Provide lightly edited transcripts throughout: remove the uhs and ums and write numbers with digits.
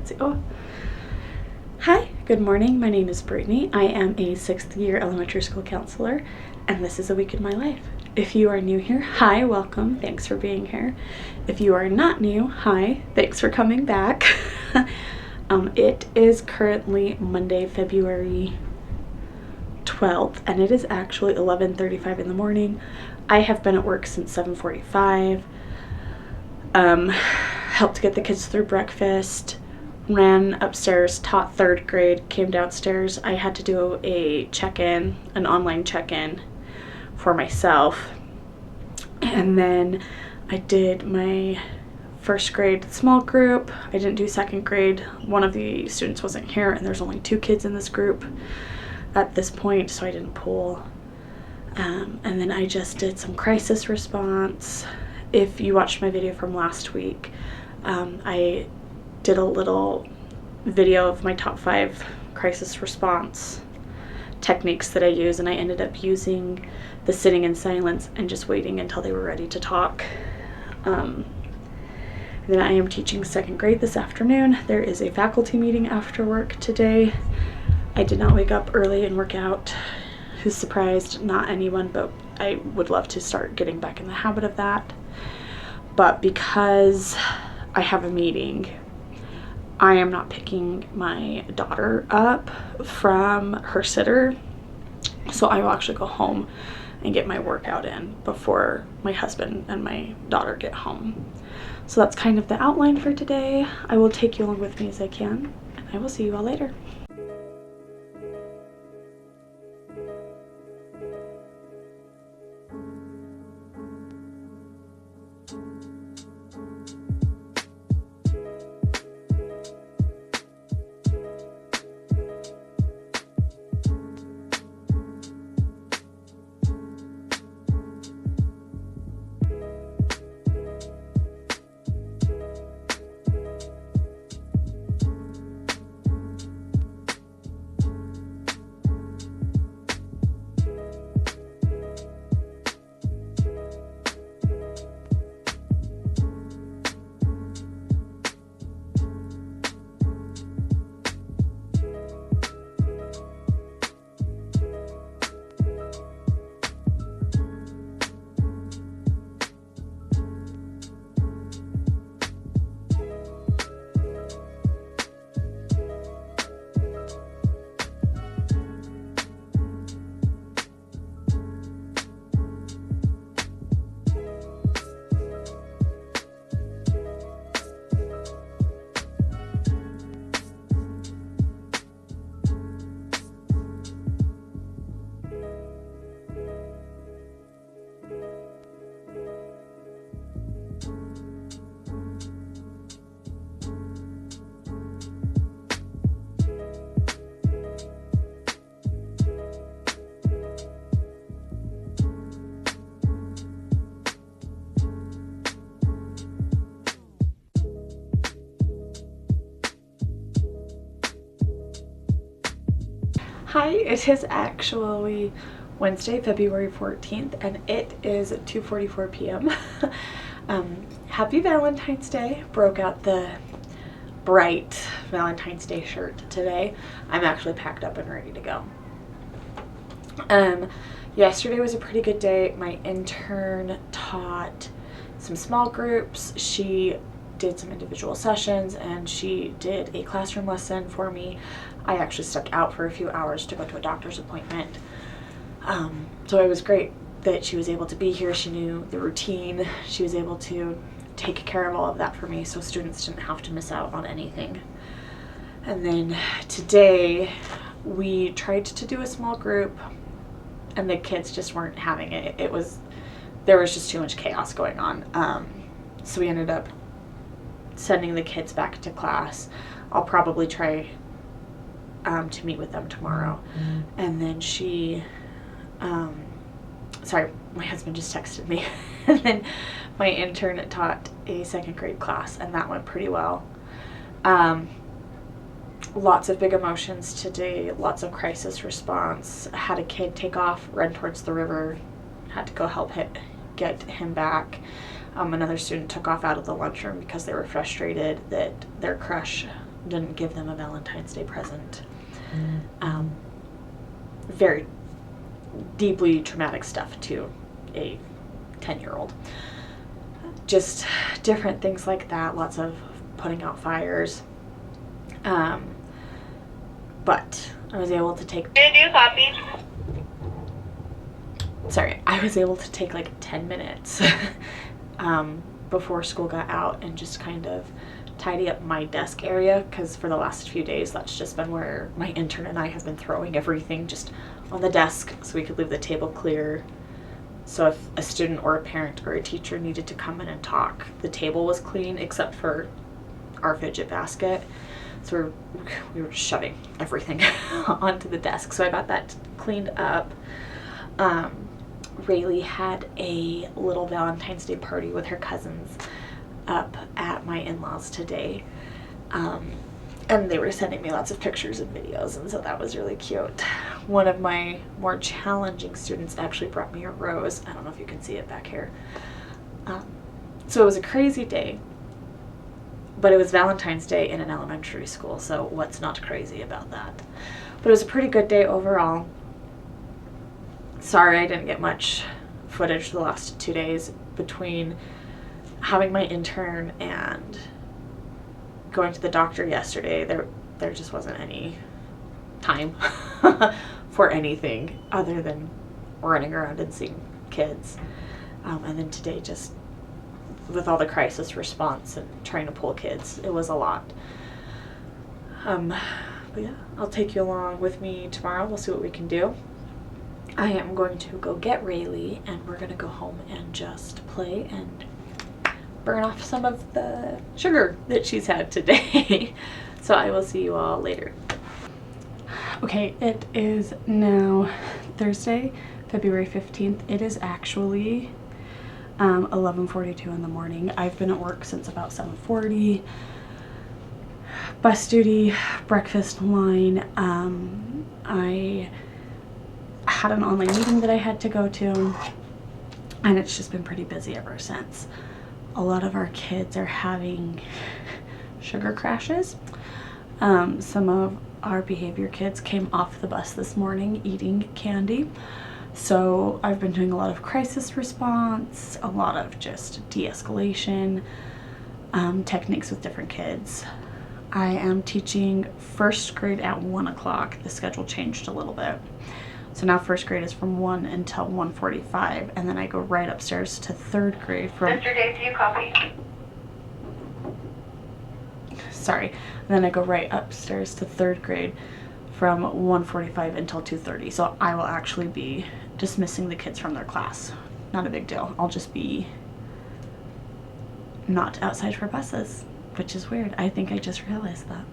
can't see. Oh. Hi, good morning. My name is Brittany. I am a 6th year elementary school counselor, and this is a week in my life. If you are new here, hi, welcome. Thanks for being here. If you are not new, hi, thanks for coming back. It is currently Monday, February 12th, and it is actually 11:35 in the morning. I have been at work since 7:45. Helped get the kids through breakfast, ran upstairs, taught 3rd grade, came downstairs. I had to do a check-in, an online check-in for myself. And then I did my 1st grade small group. I didn't do 2nd grade. One of the students wasn't here, and there's only 2 kids in this group at this point, so I didn't pull. And then I just did some crisis response. If you watched my video from last week, I did a little video of my top 5 crisis response techniques that I use, and I ended up using the sitting in silence and just waiting until they were ready to talk. Then I am teaching 2nd grade this afternoon. There is a faculty meeting after work today. I did not wake up early and work out. Who's surprised? Not anyone, but I would love to start getting back in the habit of that. But because I have a meeting, I am not picking my daughter up from her sitter, so I will actually go home and get my workout in before my husband and my daughter get home. So that's kind of the outline for today. I will take you along with me as I can, and I will see you all later. Hi, it is actually Wednesday, February 14th, and it is 2:44 p.m. Happy Valentine's Day. Broke out the bright Valentine's Day shirt today. I'm actually packed up and ready to go. Yesterday was a pretty good day. My intern taught some small groups. She did some individual sessions, and she did a classroom lesson for me. I actually stepped out for a few hours to go to a doctor's appointment. So it was great that she was able to be here. She knew the routine. She was able to take care of all of that for me, so students didn't have to miss out on anything. And then today we tried to do a small group, and the kids just weren't having it. There was just too much chaos going on. So we ended up sending the kids back to class. I'll probably try to meet with them tomorrow. And then sorry, my husband just texted me. And then my intern taught a 2nd grade class, and that went pretty well. Lots of big emotions today, lots of crisis response. I had a kid take off, run towards the river, had to go help get him back. Another student took off out of the lunchroom because they were frustrated that their crush didn't give them a Valentine's Day present. Very deeply traumatic stuff to a 10-year-old. Just different things like that, lots of putting out fires. But I was able to take... Sorry, I was able to take like 10 minutes before school got out and just kind of tidy up my desk area, because for the last few days that's just been where my intern and I have been throwing everything just on the desk so we could leave the table clear. So if a student or a parent or a teacher needed to come in and talk, the table was clean except for our fidget basket. So we were shoving everything onto the desk. So I got that cleaned up. Rayleigh had a little Valentine's Day party with her cousins up at my in-laws today. And they were sending me lots of pictures and videos, and so that was really cute. One of my more challenging students actually brought me a rose. I don't know if you can see it back here. So it was a crazy day, but it was Valentine's Day in an elementary school, so what's not crazy about that? But it was a pretty good day overall. Sorry I didn't get much footage the last 2 days between having my intern and going to the doctor yesterday. There just wasn't any time for anything other than running around and seeing kids. And then today, just with all the crisis response and trying to pull kids, it was a lot. But yeah, I'll take you along with me tomorrow. We'll see what we can do. I am going to go get Rayleigh, and we're going to go home and just play and burn off some of the sugar that she's had today. So I will see you all later. Okay, it is now Thursday, February 15th. It is actually 11:42 in the morning. I've been at work since about 7:40. Bus duty, breakfast line. I had an online meeting that I had to go to, and it's just been pretty busy ever since. A lot of our kids are having sugar crashes. Some of our behavior kids came off the bus this morning eating candy. So I've been doing a lot of crisis response, a lot of just de-escalation techniques with different kids. I am teaching first grade at 1 o'clock. The schedule changed a little bit. So now first grade is from 1 until 1:45, and then I go right upstairs to third grade from... Mr. Dave, do you copy? Sorry. And then I go right upstairs to third grade from 1:45 until 2:30. So I will actually be dismissing the kids from their class. Not a big deal. I'll just be not outside for buses, which is weird. I think I just realized that.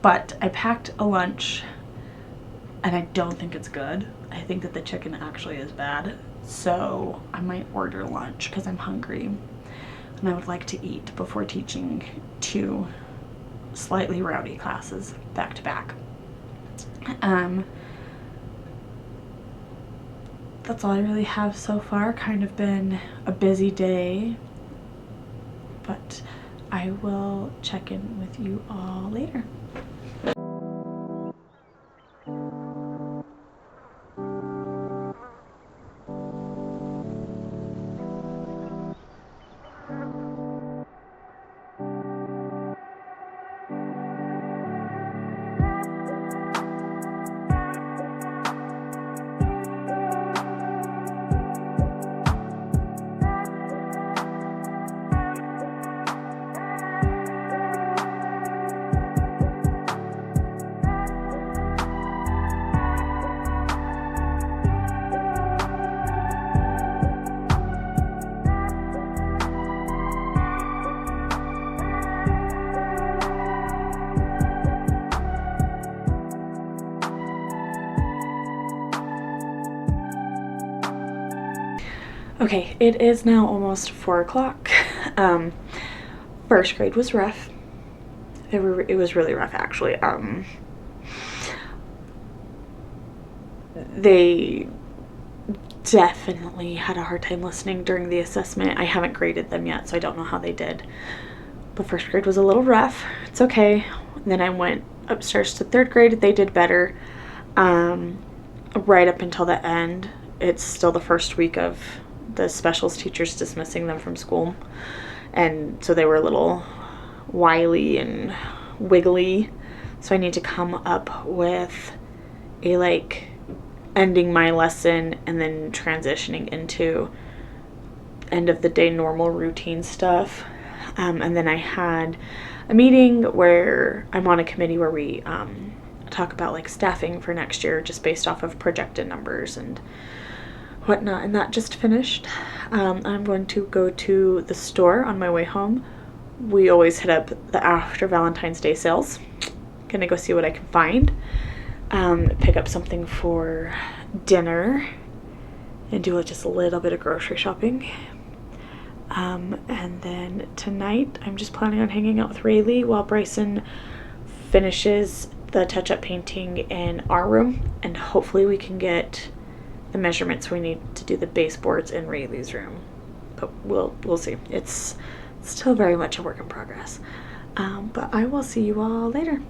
But I packed a lunch, and I don't think it's good. I think that the chicken actually is bad. So I might order lunch because I'm hungry, and I would like to eat before teaching 2 slightly rowdy classes back to back. That's all I really have so far. Kind of been a busy day, but I will check in with you all later. Okay, it is now almost 4 o'clock. First grade was rough. It was really rough, actually. They definitely had a hard time listening during the assessment. I haven't graded them yet, so I don't know how they did. But first grade was a little rough. It's okay. Then I went upstairs to third grade. They did better. Right up until the end. It's still the first week of the specials teachers dismissing them from school. And so they were a little wily and wiggly. So I need to come up with a like ending my lesson and then transitioning into end of the day normal routine stuff. And then I had a meeting where I'm on a committee where we talk about like staffing for next year just based off of projected numbers and whatnot, and that just finished. I'm going to go to the store on my way home. We always hit up the after Valentine's Day sales. Gonna go see what I can find. Pick up something for dinner and do just a little bit of grocery shopping. And then tonight I'm just planning on hanging out with Rayleigh while Bryson finishes the touch-up painting in our room, and hopefully we can get the measurements we need to do the baseboards in Rayleigh's room. But we'll see. It's still very much a work in progress. But I will see you all later.